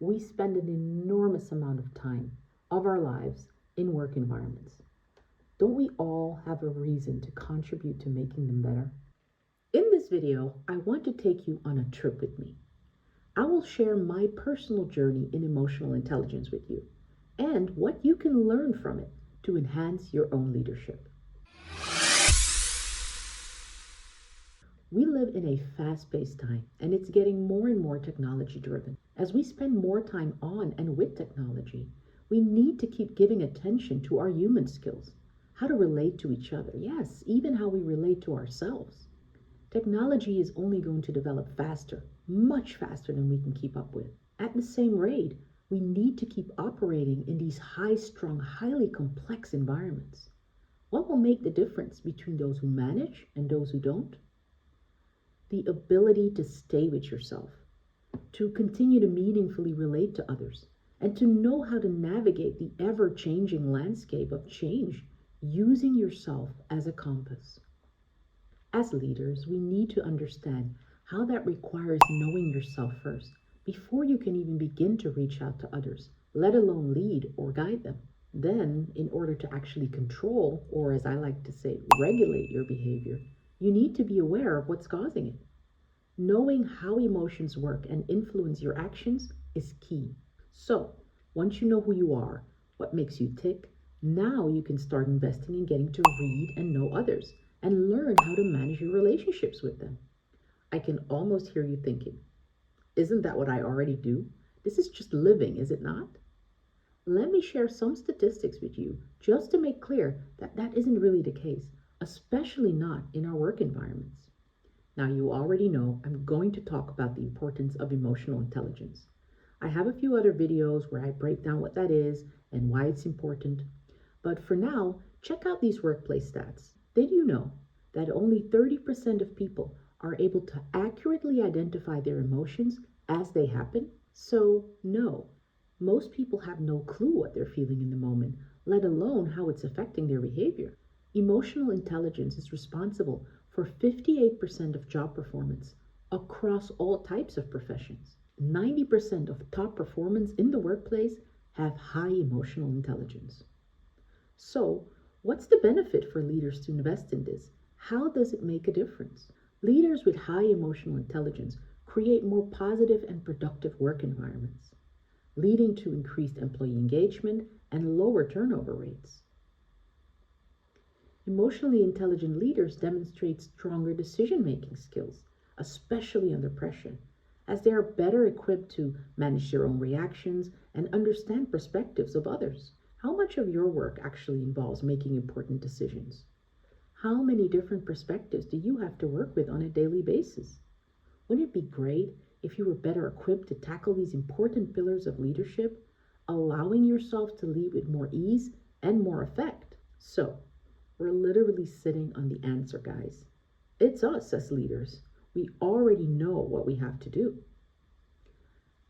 we spend an enormous amount of time of our lives in work environments. Don't we all have a reason to contribute to making them better? In this video, I want to take you on a trip with me. I will share my personal journey in emotional intelligence with you and what you can learn from it to enhance your own leadership. We live in a fast-paced time, and it's getting more and more technology-driven. As we spend more time on and with technology, we need to keep giving attention to our human skills, how to relate to each other, yes, even how we relate to ourselves. Technology is only going to develop faster, much faster than we can keep up with. At the same rate, we need to keep operating in these high-strung, highly complex environments. What will make the difference between those who manage and those who don't? The ability to stay with yourself, to continue to meaningfully relate to others, and to know how to navigate the ever-changing landscape of change using yourself as a compass. As leaders, we need to understand how that requires knowing yourself first before you can even begin to reach out to others, let alone lead or guide them. Then, in order to actually control, or as I like to say, regulate your behavior, you need to be aware of what's causing it. Knowing how emotions work and influence your actions is key. So, once you know who you are, what makes you tick, now you can start investing in getting to read and know others and learn how to manage your relationships with them. I can almost hear you thinking, isn't that what I already do? This is just living, is it not? Let me share some statistics with you just to make clear that that isn't really the case, especially not in our work environments. Now, you already know I'm going to talk about the importance of emotional intelligence. I have a few other videos where I break down what that is and why it's important. But for now, check out these workplace stats. Did you know that only 30% of people are able to accurately identify their emotions as they happen? So, no, most people have no clue what they're feeling in the moment, let alone how it's affecting their behavior. Emotional intelligence is responsible for 58% of job performance across all types of professions. 90% of top performance in the workplace have high emotional intelligence. So, what's the benefit for leaders to invest in this? How does it make a difference? Leaders with high emotional intelligence create more positive and productive work environments, leading to increased employee engagement and lower turnover rates. Emotionally intelligent leaders demonstrate stronger decision-making skills, especially under pressure, as they are better equipped to manage their own reactions and understand perspectives of others. How much of your work actually involves making important decisions? How many different perspectives do you have to work with on a daily basis? Wouldn't it be great if you were better equipped to tackle these important pillars of leadership, allowing yourself to lead with more ease and more effect? So, we're literally sitting on the answer, guys. It's us as leaders. We already know what we have to do.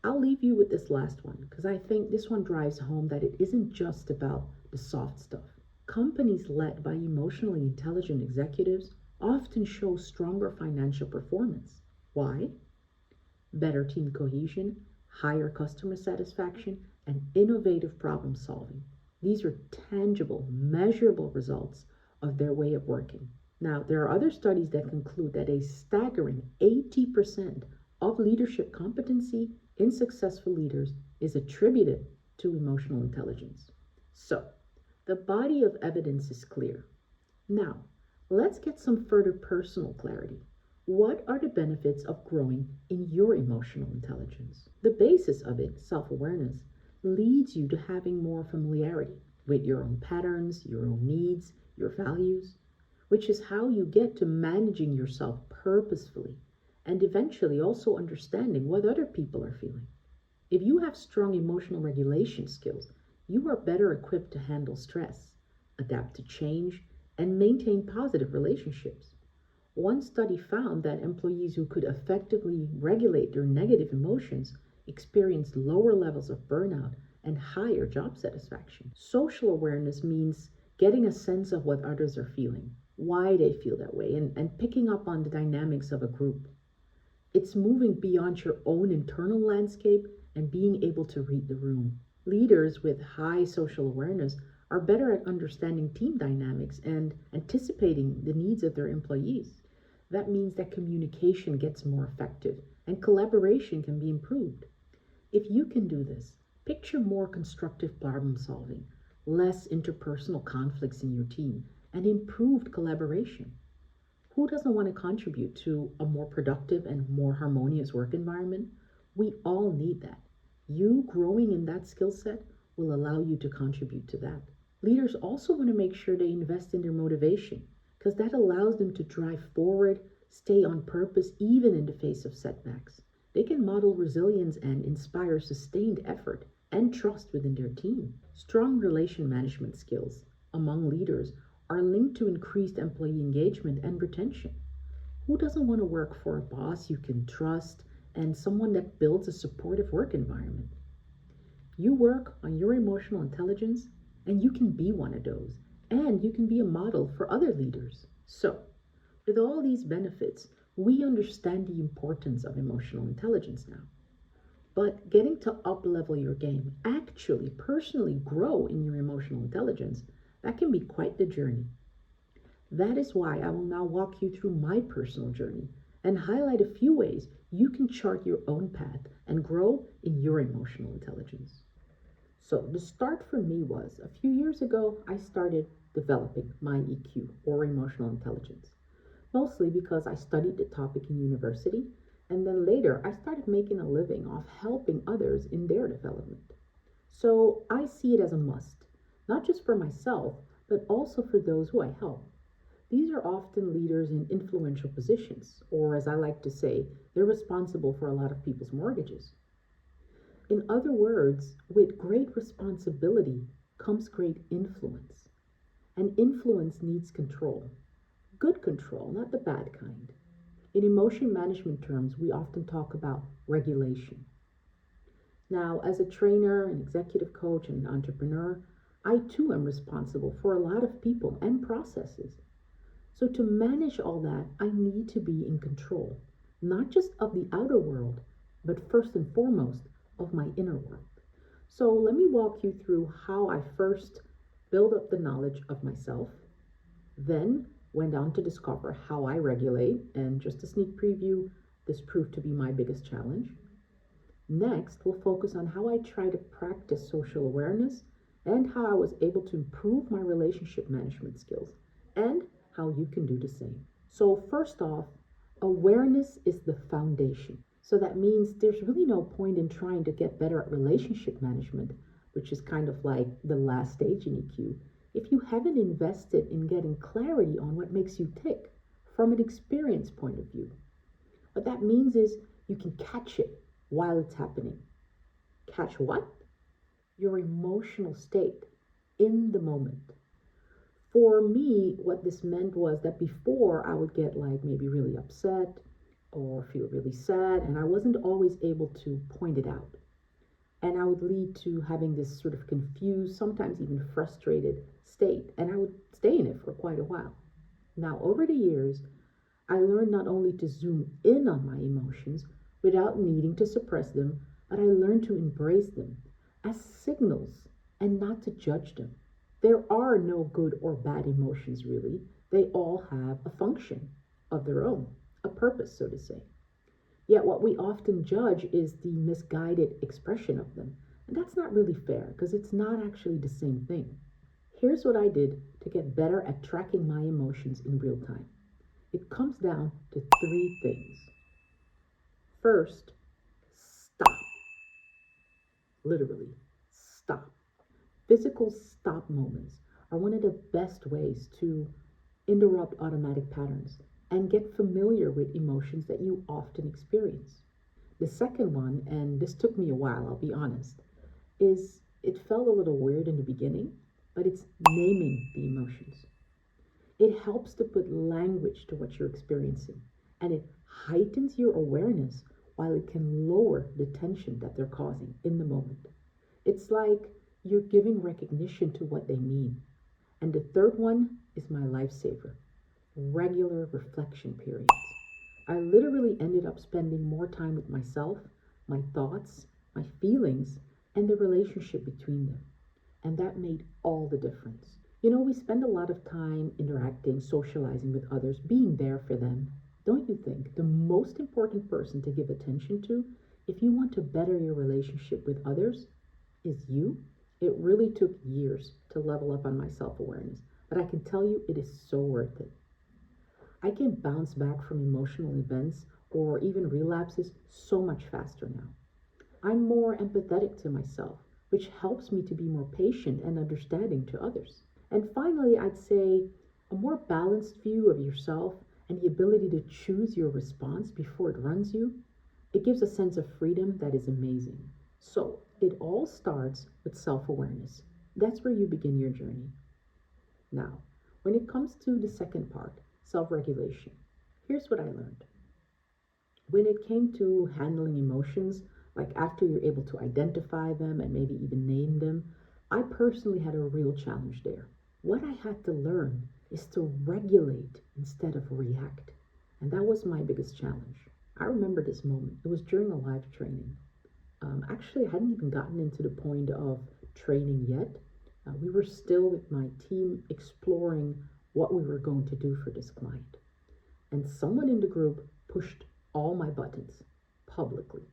I'll leave you with this last one because I think this one drives home that it isn't just about the soft stuff. Companies led by emotionally intelligent executives often show stronger financial performance. Why? Better team cohesion, higher customer satisfaction, and innovative problem solving. These are tangible, measurable results of their way of working. Now, there are other studies that conclude that a staggering 80% of leadership competency in successful leaders is attributed to emotional intelligence. So, the body of evidence is clear. Now, let's get some further personal clarity. What are the benefits of growing in your emotional intelligence? The basis of it, self-awareness, leads you to having more familiarity with your own patterns, your own needs, your values, which is how you get to managing yourself purposefully and eventually also understanding what other people are feeling. If you have strong emotional regulation skills, you are better equipped to handle stress, adapt to change, and maintain positive relationships. One study found that employees who could effectively regulate their negative emotions experienced lower levels of burnout and higher job satisfaction. Social awareness means getting a sense of what others are feeling, why they feel that way, and picking up on the dynamics of a group. It's moving beyond your own internal landscape and being able to read the room. Leaders with high social awareness are better at understanding team dynamics and anticipating the needs of their employees. That means that communication gets more effective and collaboration can be improved. If you can do this, picture more constructive problem solving, less interpersonal conflicts in your team, and improved collaboration. Who doesn't want to contribute to a more productive and more harmonious work environment? We all need that. You growing in that skill set will allow you to contribute to that. Leaders also want to make sure they invest in their motivation because that allows them to drive forward, stay on purpose, even in the face of setbacks. They can model resilience and inspire sustained effort and trust within their team. Strong relation management skills among leaders are linked to increased employee engagement and retention. Who doesn't want to work for a boss you can trust and someone that builds a supportive work environment? You work on your emotional intelligence and you can be one of those, and you can be a model for other leaders. So, with all these benefits, we understand the importance of emotional intelligence now. But getting to up level your game, actually personally grow in your emotional intelligence, that can be quite the journey. That is why I will now walk you through my personal journey and highlight a few ways you can chart your own path and grow in your emotional intelligence. So, the start for me was a few years ago, I started developing my EQ or emotional intelligence, mostly because I studied the topic in university, and then later I started making a living off helping others in their development. So, I see it as a must, not just for myself, but also for those who I help. These are often leaders in influential positions, or as I like to say, they're responsible for a lot of people's mortgages. In other words, with great responsibility comes great influence. And influence needs control. Good control, not the bad kind. In emotion management terms, we often talk about regulation. Now, as a trainer, an executive coach, and an entrepreneur, I too am responsible for a lot of people and processes. So, to manage all that, I need to be in control, not just of the outer world, but first and foremost of my inner world. So, let me walk you through how I first build up the knowledge of myself, then went on to discover how I regulate, and just a sneak preview, this proved to be my biggest challenge. Next, we'll focus on how I try to practice social awareness and how I was able to improve my relationship management skills and how you can do the same. So, first off, awareness is the foundation. So, that means there's really no point in trying to get better at relationship management, which is kind of like the last stage in EQ, if you haven't invested in getting clarity on what makes you tick from an experience point of view. What that means is you can catch it while it's happening. Catch what? Your emotional state in the moment. For me, what this meant was that before I would get like maybe really upset or feel really sad, and I wasn't always able to point it out. And I would lead to having this sort of confused, sometimes even frustrated state, and I would stay in it for quite a while. Now, over the years, I learned not only to zoom in on my emotions without needing to suppress them, but I learned to embrace them as signals and not to judge them. There are no good or bad emotions, really. They all have a function of their own, a purpose, so to say. Yet what we often judge is the misguided expression of them. And that's not really fair because it's not actually the same thing. Here's what I did to get better at tracking my emotions in real time. It comes down to three things. First, stop. Literally, stop. Physical stop moments are one of the best ways to interrupt automatic patterns and get familiar with emotions that you often experience. The second one, and this took me a while, I'll be honest, is it felt a little weird in the beginning, but it's naming the emotions. It helps to put language to what you're experiencing, and it heightens your awareness while it can lower the tension that they're causing in the moment. It's like you're giving recognition to what they mean. And the third one is my lifesaver, regular reflection periods. I literally ended up spending more time with myself, my thoughts, my feelings, and the relationship between them. And that made all the difference. We spend a lot of time interacting, socializing with others, being there for them. Don't you think the most important person to give attention to if you want to better your relationship with others is you? It really took years to level up on my self awareness, but I can tell you it is so worth it. I can bounce back from emotional events or even relapses so much faster now. I'm more empathetic to myself, which helps me to be more patient and understanding to others. And finally, I'd say a more balanced view of yourself and the ability to choose your response before it runs you, it gives a sense of freedom that is amazing. So, it all starts with self awareness. That's where you begin your journey. Now, when it comes to the second part, self regulation, here's what I learned. When it came to handling emotions, like after you're able to identify them and maybe even name them, I personally had a real challenge there. What I had to learn is to regulate instead of react. And that was my biggest challenge. I remember this moment. It was during a live training. Actually, I hadn't even gotten into the point of training yet. We were still with my team exploring what we were going to do for this client. And someone in the group pushed all my buttons publicly.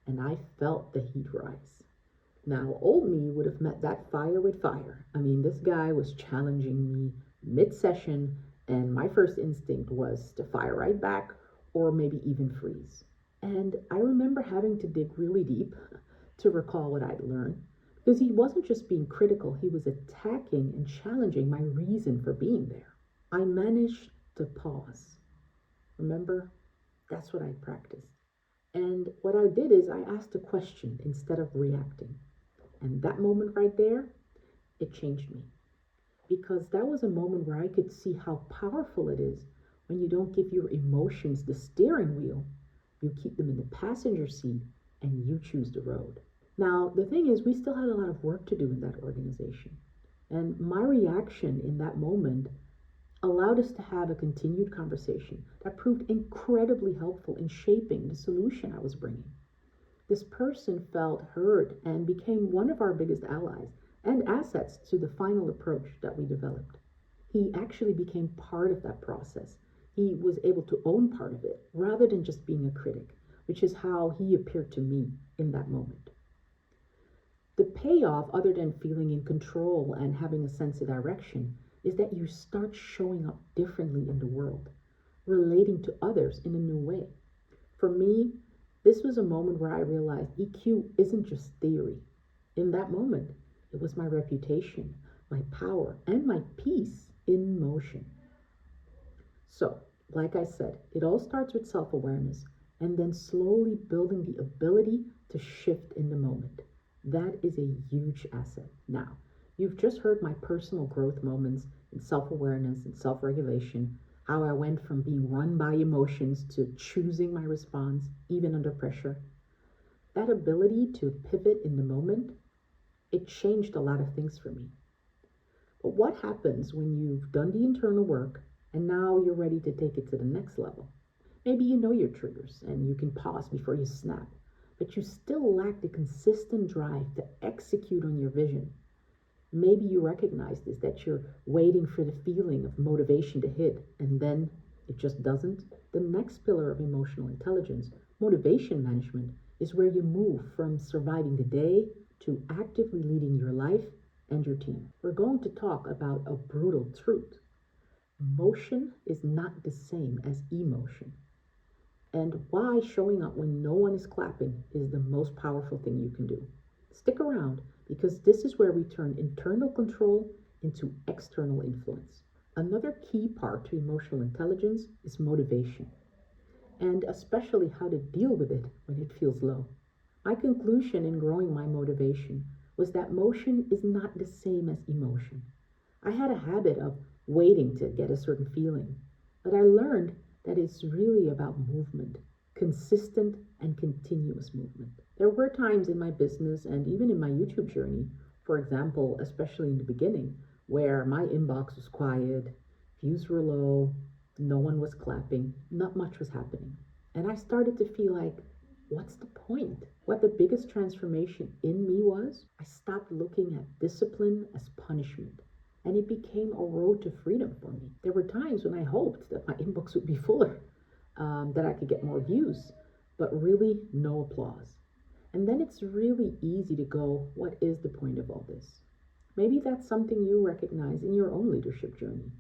And I felt the heat rise. Now, old me would have met that fire with fire. I mean, this guy was challenging me mid session, and my first instinct was to fire right back or maybe even freeze. And I remember having to dig really deep to recall what I'd learned because he wasn't just being critical, he was attacking and challenging my reason for being there. I managed to pause. Remember? That's what I practiced. And what I did is I asked a question instead of reacting. And that moment right there, it changed me. Because that was a moment where I could see how powerful it is when you don't give your emotions the steering wheel, you keep them in the passenger seat, and you choose the road. Now, the thing is, we still had a lot of work to do in that organization. And my reaction in that moment allowed us to have a continued conversation that proved incredibly helpful in shaping the solution I was bringing. This person felt heard and became one of our biggest allies and assets to the final approach that we developed. He actually became part of that process. He was able to own part of it rather than just being a critic, which is how he appeared to me in that moment. The payoff, other than feeling in control and having a sense of direction, is that you start showing up differently in the world, relating to others in a new way. For me, this was a moment where I realized EQ isn't just theory. In that moment, it was my reputation, my power, and my peace in motion. So, like I said, it all starts with self awareness and then slowly building the ability to shift in the moment. That is a huge asset. Now, you've just heard my personal growth moments in self awareness and self regulation, how I went from being run by emotions to choosing my response, even under pressure. That ability to pivot in the moment, it changed a lot of things for me. But what happens when you've done the internal work and now you're ready to take it to the next level? Maybe you know your triggers and you can pause before you snap, but you still lack the consistent drive to execute on your vision. Maybe you recognize this, that you're waiting for the feeling of motivation to hit and then it just doesn't. The next pillar of emotional intelligence, motivation management, is where you move from surviving the day to actively leading your life and your team. We're going to talk about a brutal truth. Motion is not the same as emotion. And why showing up when no one is clapping is the most powerful thing you can do. Stick around because this is where we turn internal control into external influence. Another key part to emotional intelligence is motivation, and especially how to deal with it when it feels low. My conclusion in growing my motivation was that motion is not the same as emotion. I had a habit of waiting to get a certain feeling, but I learned that it's really about movement, consistent and continuous movement. There were times in my business and even in my YouTube journey, for example, especially in the beginning, where my inbox was quiet, views were low, no one was clapping, not much was happening. And I started to feel like, what's the point? What the biggest transformation in me was, I stopped looking at discipline as punishment. And it became a road to freedom for me. There were times when I hoped that my inbox would be fuller, that I could get more views, but really no applause. And then it's really easy to go, what is the point of all this? Maybe that's something you recognize in your own leadership journey.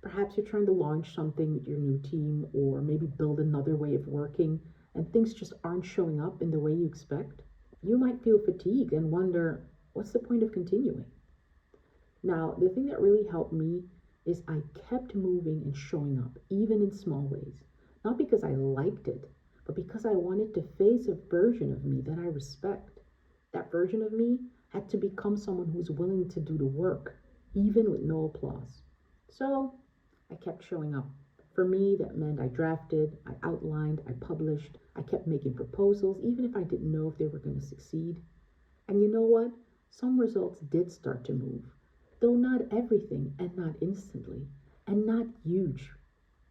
Perhaps you're trying to launch something with your new team, or maybe build another way of working, and things just aren't showing up in the way you expect. You might feel fatigued and wonder, what's the point of continuing? Now, the thing that really helped me is I kept moving and showing up, even in small ways. Not because I liked it, but because I wanted to face a version of me that I respect. That version of me had to become someone who's willing to do the work, even with no applause. So I kept showing up. For me, that meant I drafted, I outlined, I published, I kept making proposals, even if I didn't know if they were going to succeed. And you know what? Some results did start to move, though not everything and not instantly, and not huge,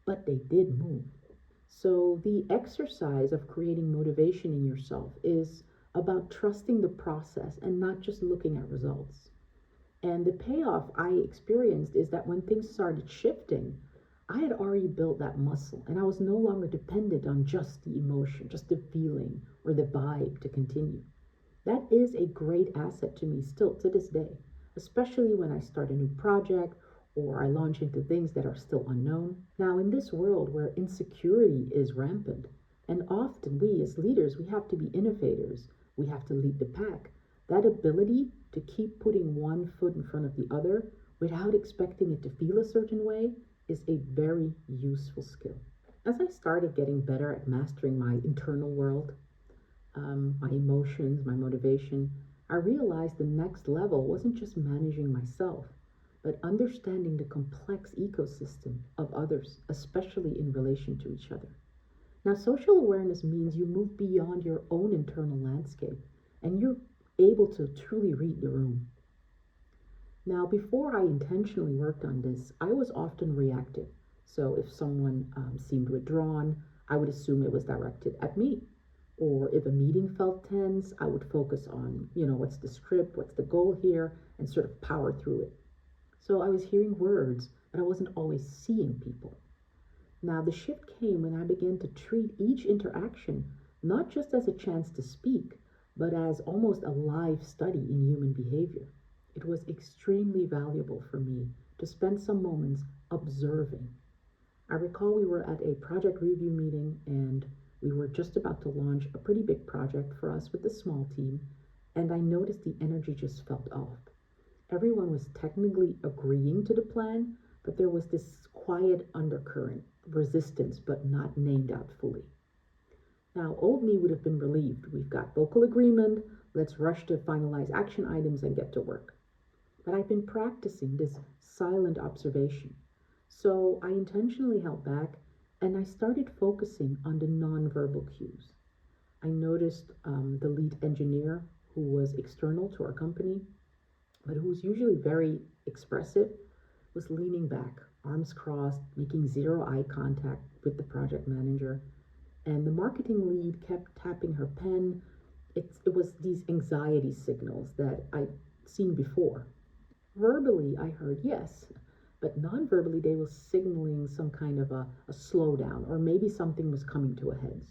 but they did move. So, the exercise of creating motivation in yourself is about trusting the process and not just looking at results. And the payoff I experienced is that when things started shifting, I had already built that muscle and I was no longer dependent on just the emotion, just the feeling or the vibe to continue. That is a great asset to me still to this day, especially when I start a new project or I launch into things that are still unknown. Now, in this world where insecurity is rampant, and often we as leaders, we have to be innovators, we have to lead the pack. That ability to keep putting one foot in front of the other without expecting it to feel a certain way is a very useful skill. As I started getting better at mastering my internal world, my emotions, my motivation, I realized the next level wasn't just managing myself, but understanding the complex ecosystem of others, especially in relation to each other. Now, social awareness means you move beyond your own internal landscape and you're able to truly read the room. Now, before I intentionally worked on this, I was often reactive. So if someone seemed withdrawn, I would assume it was directed at me. Or if a meeting felt tense, I would focus on, what's the script, what's the goal here, and sort of power through it. So I was hearing words, but I wasn't always seeing people. Now, the shift came when I began to treat each interaction not just as a chance to speak, but as almost a live study in human behavior. It was extremely valuable for me to spend some moments observing. I recall we were at a project review meeting and we were just about to launch a pretty big project for us with a small team, and I noticed the energy just felt off. Everyone was technically agreeing to the plan, but there was this quiet undercurrent, resistance, but not named out fully. Now, old me would have been relieved. We've got vocal agreement, let's rush to finalize action items and get to work. But I've been practicing this silent observation. So I intentionally held back and I started focusing on the nonverbal cues. I noticed the lead engineer, who was external to our company, but who was usually very expressive, was leaning back, arms crossed, making zero eye contact with the project manager. And the marketing lead kept tapping her pen. It was these anxiety signals that I'd seen before. Verbally, I heard yes, but non-verbally, they were signaling some kind of a slowdown, or maybe something was coming to a head.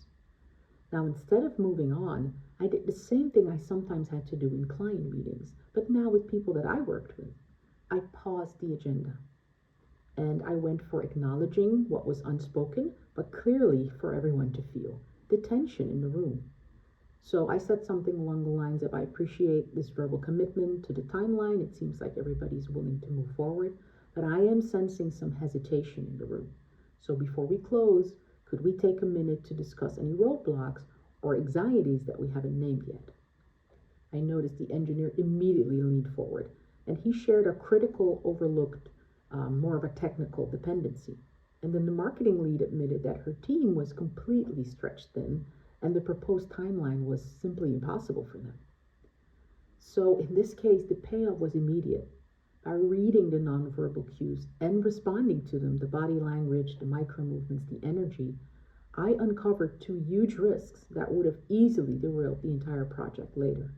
Now, instead of moving on, I did the same thing I sometimes had to do in client meetings, but now with people that I worked with. I paused the agenda and I went for acknowledging what was unspoken, but clearly for everyone to feel the tension in the room. So I said something along the lines of, I appreciate this verbal commitment to the timeline. It seems like everybody's willing to move forward, but I am sensing some hesitation in the room. So before we close, could we take a minute to discuss any roadblocks or anxieties that we haven't named yet? I noticed the engineer immediately leaned forward and he shared a critical, overlooked, more of a technical dependency. And then the marketing lead admitted that her team was completely stretched thin and the proposed timeline was simply impossible for them. So in this case, the payoff was immediate. By reading the nonverbal cues and responding to them, the body language, the micro movements, the energy, I uncovered two huge risks that would have easily derailed the entire project later.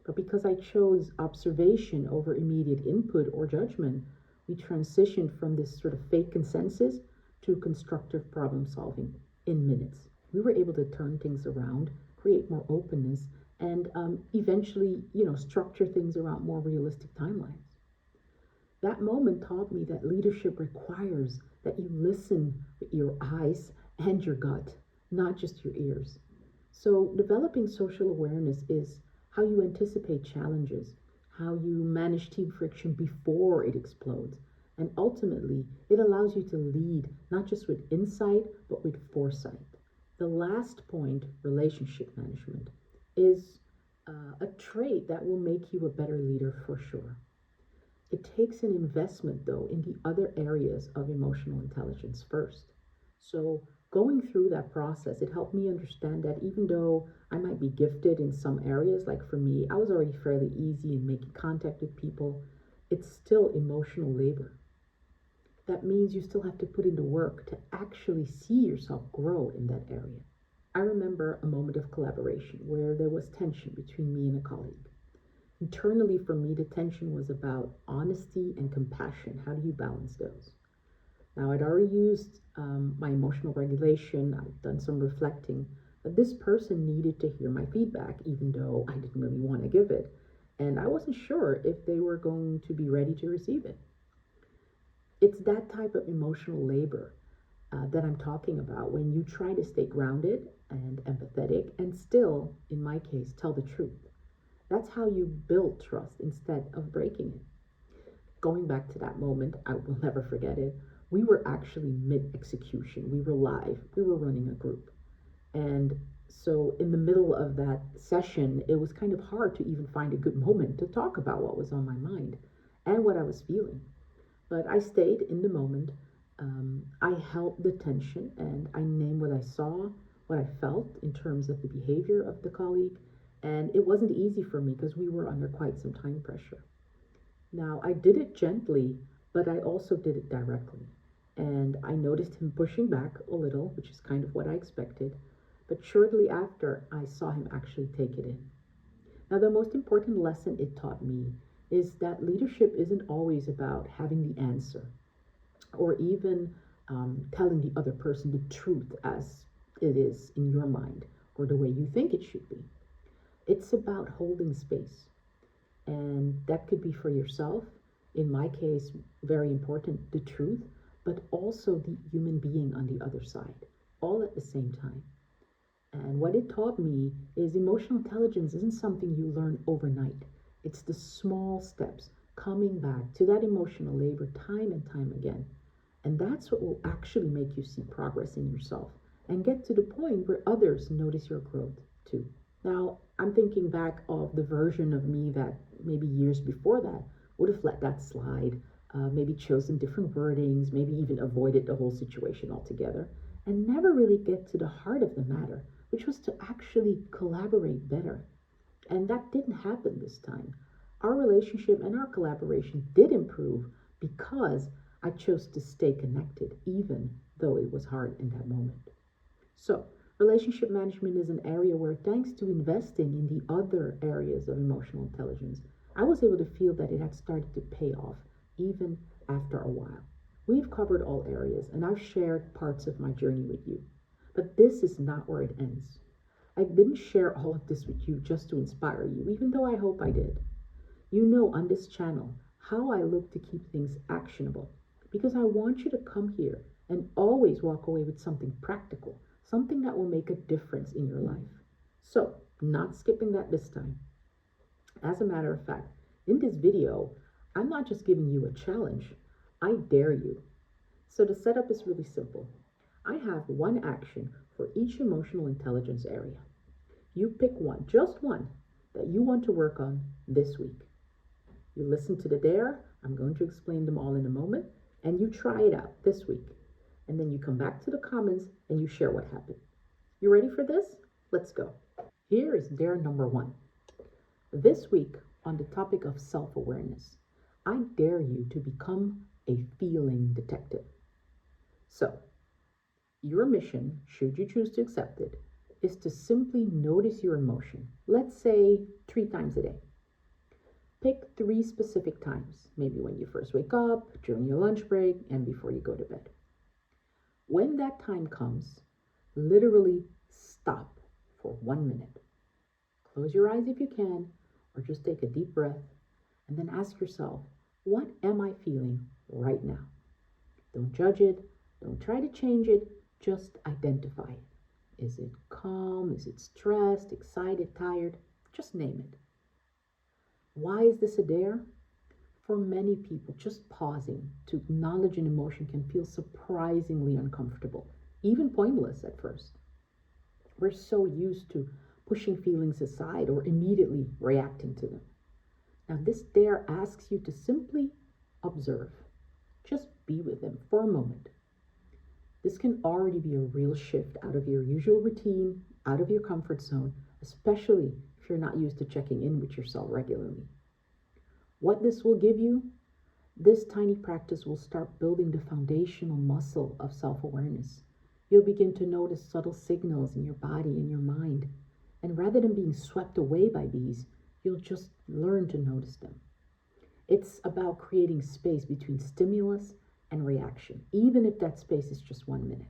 But because I chose observation over immediate input or judgment, we transitioned from this sort of fake consensus to constructive problem solving in minutes. We were able to turn things around, create more openness, and eventually, structure things around more realistic timelines. That moment taught me that leadership requires that you listen with your eyes and your gut, not just your ears. So, developing social awareness is how you anticipate challenges, how you manage team friction before it explodes, and ultimately, it allows you to lead not just with insight, but with foresight. The last point, relationship management, is a trait that will make you a better leader for sure. It takes an investment, though, in the other areas of emotional intelligence first. So, going through that process, it helped me understand that even though I might be gifted in some areas, like for me, I was already fairly easy in making contact with people, it's still emotional labor. That means you still have to put in the work to actually see yourself grow in that area. I remember a moment of collaboration where there was tension between me and a colleague. Internally, for me, the tension was about honesty and compassion. How do you balance those? Now, I'd already used my emotional regulation, I'd done some reflecting, but this person needed to hear my feedback, even though I didn't really want to give it. And I wasn't sure if they were going to be ready to receive it. It's that type of emotional labor that I'm talking about when you try to stay grounded and empathetic and still, in my case, tell the truth. That's how you build trust instead of breaking it. Going back to that moment, I will never forget it. We were actually mid execution. We were live. We were running a group. And so, in the middle of that session, it was kind of hard to even find a good moment to talk about what was on my mind and what I was feeling. But I stayed in the moment. I held the tension and I named what I saw, what I felt in terms of the behavior of the colleague. And it wasn't easy for me because we were under quite some time pressure. Now, I did it gently, but I also did it directly. And I noticed him pushing back a little, which is kind of what I expected. But shortly after, I saw him actually take it in. Now, the most important lesson it taught me is that leadership isn't always about having the answer or even telling the other person the truth as it is in your mind or the way you think it should be. It's about holding space. And that could be for yourself. In my case, very important, the truth, but also the human being on the other side, all at the same time. And what it taught me is emotional intelligence isn't something you learn overnight. It's the small steps coming back to that emotional labor time and time again. And that's what will actually make you see progress in yourself and get to the point where others notice your growth too. Now, I'm thinking back of the version of me that maybe years before that would have let that slide, maybe chosen different wordings, maybe even avoided the whole situation altogether, and never really get to the heart of the matter, which was to actually collaborate better. And that didn't happen this time. Our relationship and our collaboration did improve because I chose to stay connected, even though it was hard in that moment. So, relationship management is an area where, thanks to investing in the other areas of emotional intelligence, I was able to feel that it had started to pay off, even after a while. We've covered all areas, and I've shared parts of my journey with you. But this is not where it ends. I didn't share all of this with you just to inspire you, even though I hope I did. You know on this channel how I look to keep things actionable, because I want you to come here and always walk away with something practical, something that will make a difference in your life. So, not skipping that this time. As a matter of fact, in this video, I'm not just giving you a challenge, I dare you. So the setup is really simple. I have one action for each emotional intelligence area. You pick one, just one, that you want to work on this week. You listen to the dare, I'm going to explain them all in a moment, and you try it out this week. And then you come back to the comments and you share what happened. You ready for this? Let's go. Here is dare number one. This week, on the topic of self-awareness, I dare you to become a feeling detective. So, Your mission, should you choose to accept it, is to simply notice your emotion, let's say 3 times a day. Pick 3 specific times, maybe when you first wake up, during your lunch break, and before you go to bed. When that time comes, literally stop for 1 minute. Close your eyes if you can, or just take a deep breath, and then ask yourself, what am I feeling right now? Don't judge it, don't try to change it, just identify it. Is it calm? Is it stressed, excited, tired? Just name it. Why is this a dare? For many people, just pausing to acknowledge an emotion can feel surprisingly uncomfortable, even pointless at first. We're so used to pushing feelings aside or immediately reacting to them. Now, this dare asks you to simply observe. Just be with them for a moment. This can already be a real shift out of your usual routine, out of your comfort zone, especially if you're not used to checking in with yourself regularly. What this will give you, this tiny practice will start building the foundational muscle of self-awareness. You'll begin to notice subtle signals in your body and your mind. And rather than being swept away by these, you'll just learn to notice them. It's about creating space between stimulus and reaction, even if that space is just 1 minute.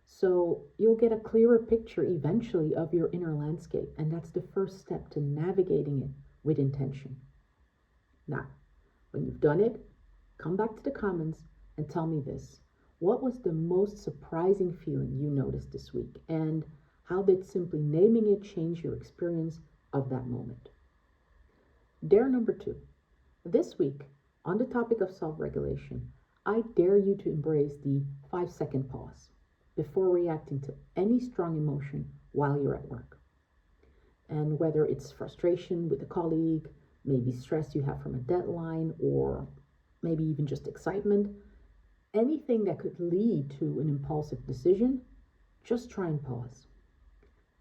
So you'll get a clearer picture eventually of your inner landscape, and that's the first step to navigating it with intention. Now, when you've done it, come back to the comments and tell me this. What was the most surprising feeling you noticed this week? And how did simply naming it change your experience of that moment? Dare number 2. This week, on the topic of self-regulation, I dare you to embrace the 5-second pause before reacting to any strong emotion while you're at work. And whether it's frustration with a colleague, maybe stress you have from a deadline, or maybe even just excitement, anything that could lead to an impulsive decision, just try and pause.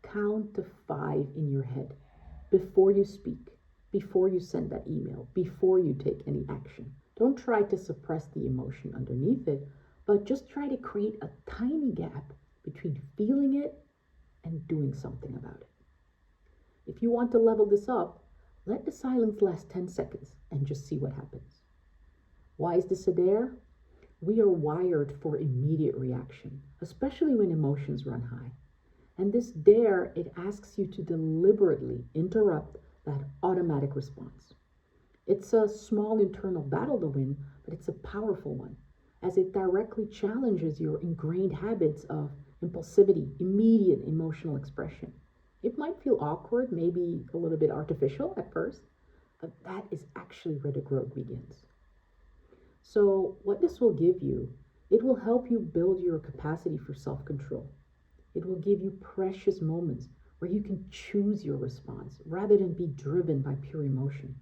Count to 5 in your head before you speak, before you send that email, before you take any action. Don't try to suppress the emotion underneath it, but just try to create a tiny gap between feeling it and doing something about it. If you want to level this up, let the silence last 10 seconds and just see what happens. Why is this a dare? We are wired for immediate reaction, especially when emotions run high. And this dare, it asks you to deliberately interrupt that automatic response. It's a small internal battle to win, but it's a powerful one, as it directly challenges your ingrained habits of impulsivity, immediate emotional expression. It might feel awkward, maybe a little bit artificial at first, but that is actually where the growth begins. So what this will give you, it will help you build your capacity for self-control. It will give you precious moments where you can choose your response rather than be driven by pure emotion.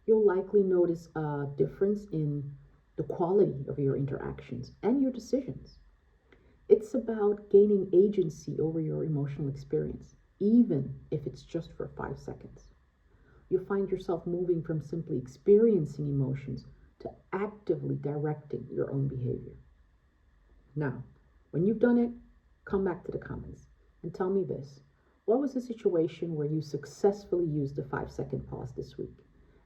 You'll likely notice a difference in the quality of your interactions and your decisions. It's about gaining agency over your emotional experience, even if it's just for 5 seconds. You'll find yourself moving from simply experiencing emotions to actively directing your own behavior. Now, when you've done it, come back to the comments and tell me this. What was the situation where you successfully used the 5-second pause this week?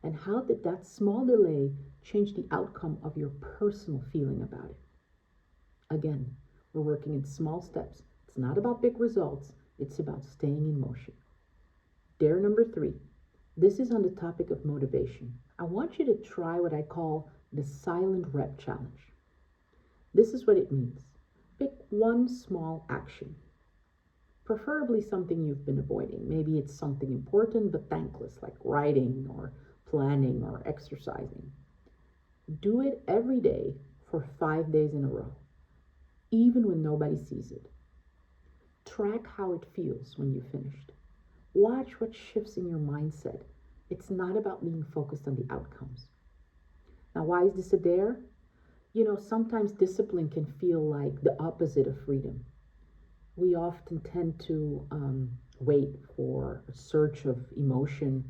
And how did that small delay change the outcome of your personal feeling about it? Again, we're working in small steps. It's not about big results. It's about staying in motion. Dare number 3. This is on the topic of motivation. I want you to try what I call the silent rep challenge. This is what it means. Pick one small action, preferably something you've been avoiding. Maybe it's something important but thankless, like writing or planning or exercising. Do it every day for 5 days in a row, even when nobody sees it. Track how it feels when you finished. Watch what shifts in your mindset. It's not about being focused on the outcomes. Now, why is this a dare? Sometimes discipline can feel like the opposite of freedom. We often tend to wait for a surge of emotion,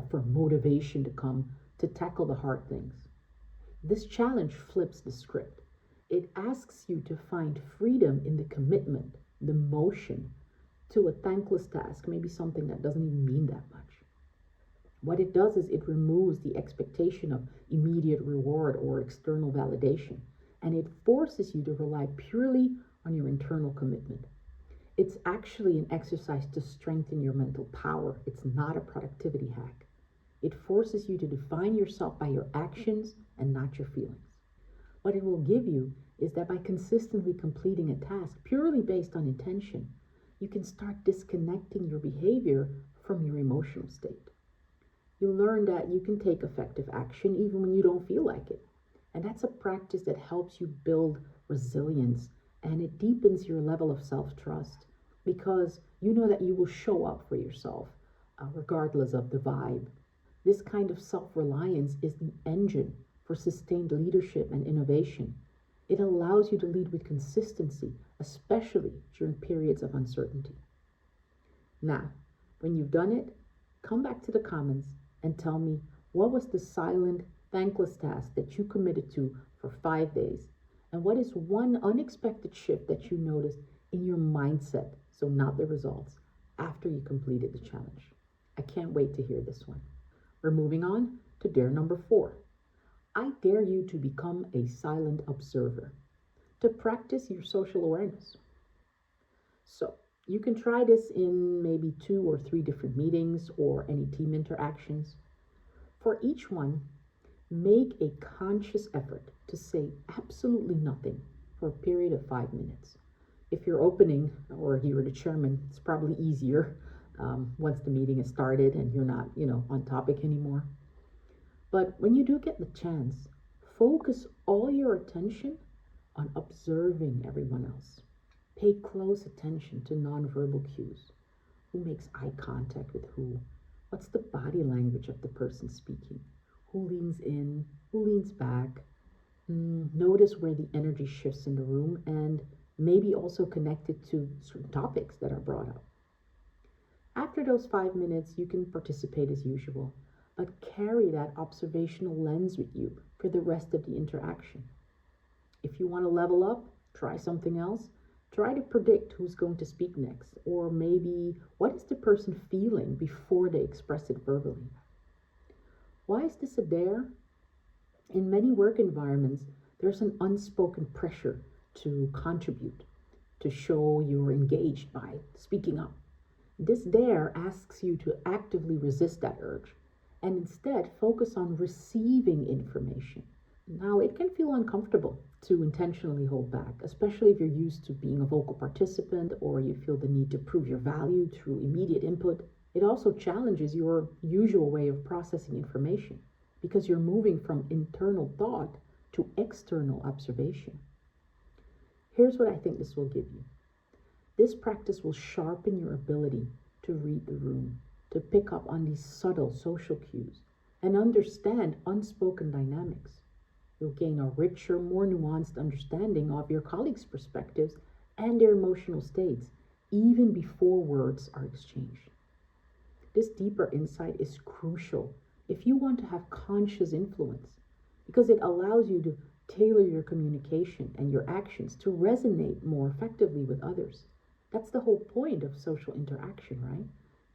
for motivation to come to tackle the hard things. This challenge flips the script. It asks you to find freedom in the commitment, the motion to a thankless task, maybe something that doesn't even mean that much. What it does is it removes the expectation of immediate reward or external validation, and it forces you to rely purely on your internal commitment. It's actually an exercise to strengthen your mental power. It's not a productivity hack. It forces you to define yourself by your actions and not your feelings. What it will give you is that by consistently completing a task purely based on intention, you can start disconnecting your behavior from your emotional state. You learn that you can take effective action even when you don't feel like it. And that's a practice that helps you build resilience, and it deepens your level of self-trust because you know that you will show up for yourself regardless of the vibe. This kind of self-reliance is the engine for sustained leadership and innovation. It allows you to lead with consistency, especially during periods of uncertainty. Now, when you've done it, come back to the comments and tell me, what was the silent, thankless task that you committed to for 5 days? And what is one unexpected shift that you noticed in your mindset, so not the results, after you completed the challenge? I can't wait to hear this one. We're moving on to dare number 4. I dare you to become a silent observer, to practice your social awareness. So, you can try this in maybe 2 or 3 different meetings or any team interactions. For each one, make a conscious effort to say absolutely nothing for a period of 5 minutes. If you're opening or you're the chairman, it's probably easier once the meeting is started and you're not, on topic anymore. But when you do get the chance, focus all your attention on observing everyone else. Pay close attention to nonverbal cues. Who makes eye contact with who? What's the body language of the person speaking? Who leans in? Who leans back? Notice where the energy shifts in the room and maybe also connected to certain topics that are brought up. After those 5 minutes, you can participate as usual, but carry that observational lens with you for the rest of the interaction. If you want to level up, try something else. Try to predict who's going to speak next, or maybe what is the person feeling before they express it verbally. Why is this a dare? In many work environments, there's an unspoken pressure to contribute, to show you're engaged by speaking up. This dare asks you to actively resist that urge and instead focus on receiving information. Now, it can feel uncomfortable to intentionally hold back, especially if you're used to being a vocal participant or you feel the need to prove your value through immediate input. It also challenges your usual way of processing information because you're moving from internal thought to external observation. Here's what I think this will give you. This practice will sharpen your ability to read the room, to pick up on these subtle social cues, and understand unspoken dynamics. You'll gain a richer, more nuanced understanding of your colleagues' perspectives and their emotional states, even before words are exchanged. This deeper insight is crucial if you want to have conscious influence, because it allows you to tailor your communication and your actions to resonate more effectively with others. That's the whole point of social interaction, right?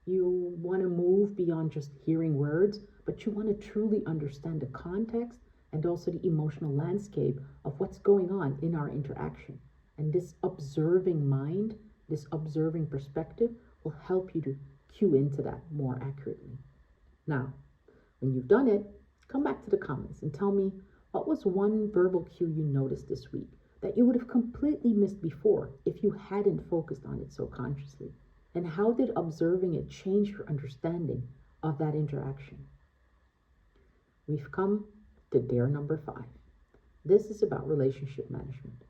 You want to move beyond just hearing words, but you want to truly understand the context and also the emotional landscape of what's going on in our interaction. And this observing mind, this observing perspective will help you to cue into that more accurately. Now, when you've done it, come back to the comments and tell me, what was one verbal cue you noticed this week that you would have completely missed before if you hadn't focused on it so consciously? And how did observing it change your understanding of that interaction? We've come to dare number 5. This is about relationship management.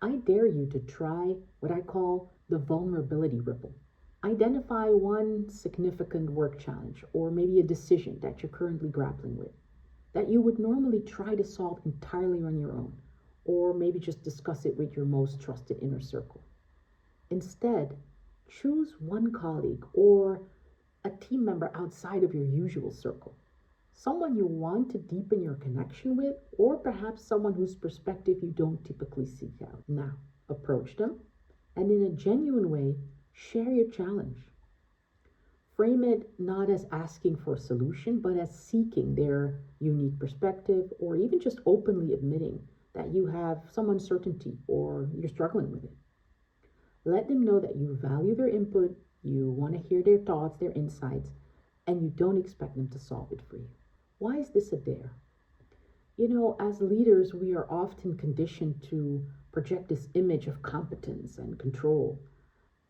I dare you to try what I call the vulnerability ripple. Identify one significant work challenge or maybe a decision that you're currently grappling with that you would normally try to solve entirely on your own, or maybe just discuss it with your most trusted inner circle. Instead, choose one colleague or a team member outside of your usual circle, someone you want to deepen your connection with, or perhaps someone whose perspective you don't typically seek out. Now, approach them and in a genuine way, share your challenge. Frame it not as asking for a solution, but as seeking their unique perspective, or even just openly admitting that you have some uncertainty or you're struggling with it. Let them know that you value their input, you want to hear their thoughts, their insights, and you don't expect them to solve it for you. Why is this a dare? As leaders, we are often conditioned to project this image of competence and control,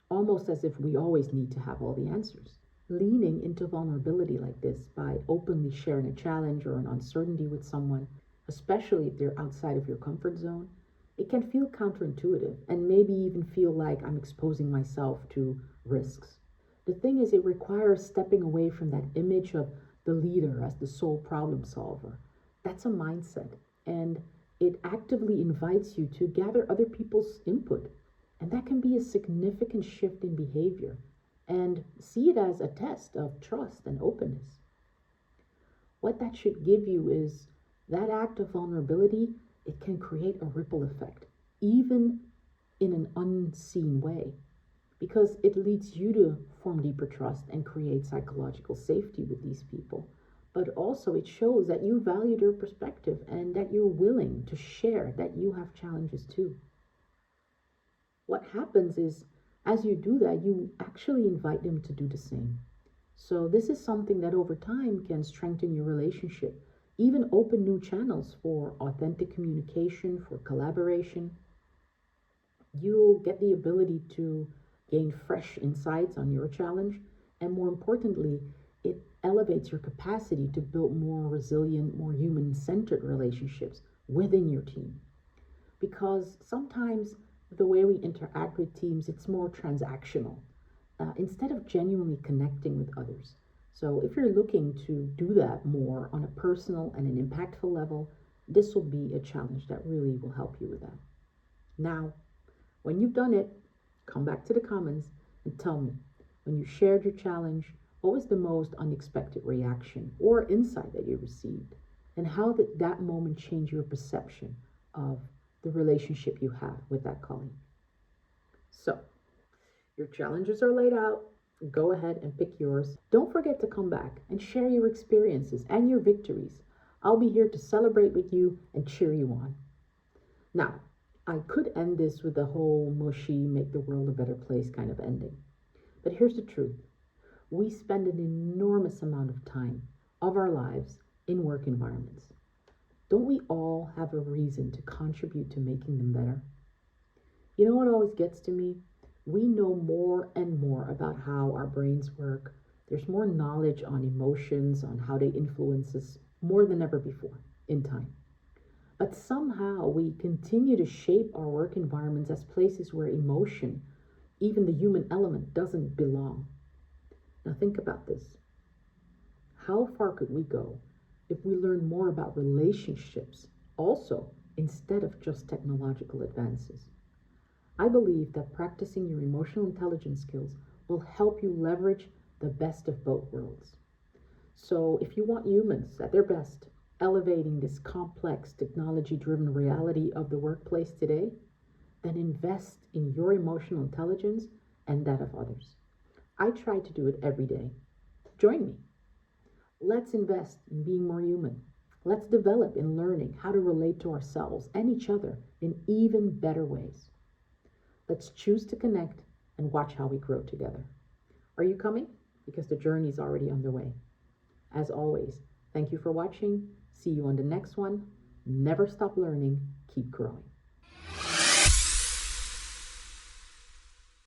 almost as if we always need to have all the answers. Leaning into vulnerability like this by openly sharing a challenge or an uncertainty with someone, especially if they're outside of your comfort zone, it can feel counterintuitive and maybe even feel like I'm exposing myself to risks. The thing is, it requires stepping away from that image of the leader as the sole problem solver. That's a mindset, and it actively invites you to gather other people's input. And that can be a significant shift in behavior, and see it as a test of trust and openness. What that should give you is that act of vulnerability, it can create a ripple effect, even in an unseen way, because it leads you to form deeper trust and create psychological safety with these people. But also, it shows that you value their perspective and that you're willing to share that you have challenges too. What happens is, as you do that, you actually invite them to do the same. So, this is something that over time can strengthen your relationship, even open new channels for authentic communication, for collaboration. You'll get the ability to gain fresh insights on your challenge, and more importantly, it elevates your capacity to build more resilient, more human centered relationships within your team. Because sometimes the way we interact with teams, it's more transactional instead of genuinely connecting with others. So if you're looking to do that more on a personal and an impactful level, this will be a challenge that really will help you with that. Now, when you've done it, come back to the comments and tell me, when you shared your challenge, what was the most unexpected reaction or insight that you received? And how did that moment change your perception of the relationship you have with that colleague? So, your challenges are laid out. Go ahead and pick yours. Don't forget to come back and share your experiences and your victories. I'll be here to celebrate with you and cheer you on. Now, I could end this with the whole mushy, make the world a better place kind of ending. But here's the truth. We spend an enormous amount of time of our lives in work environments. Don't we all have a reason to contribute to making them better? You know what always gets to me? We know more and more about how our brains work. There's more knowledge on emotions, on how they influence us more than ever before in time. But somehow we continue to shape our work environments as places where emotion, even the human element, doesn't belong. Now think about this. How far could we go if we learn more about relationships also instead of just technological advances? I believe that practicing your emotional intelligence skills will help you leverage the best of both worlds. So if you want humans at their best, elevating this complex technology-driven reality of the workplace today, then invest in your emotional intelligence and that of others. I try to do it every day. Join me. Let's invest in being more human. Let's develop in learning how to relate to ourselves and each other in even better ways. Let's choose to connect and watch how we grow together. Are you coming? Because the journey is already underway. As always, thank you for watching. See you on the next one. Never stop learning. Keep growing.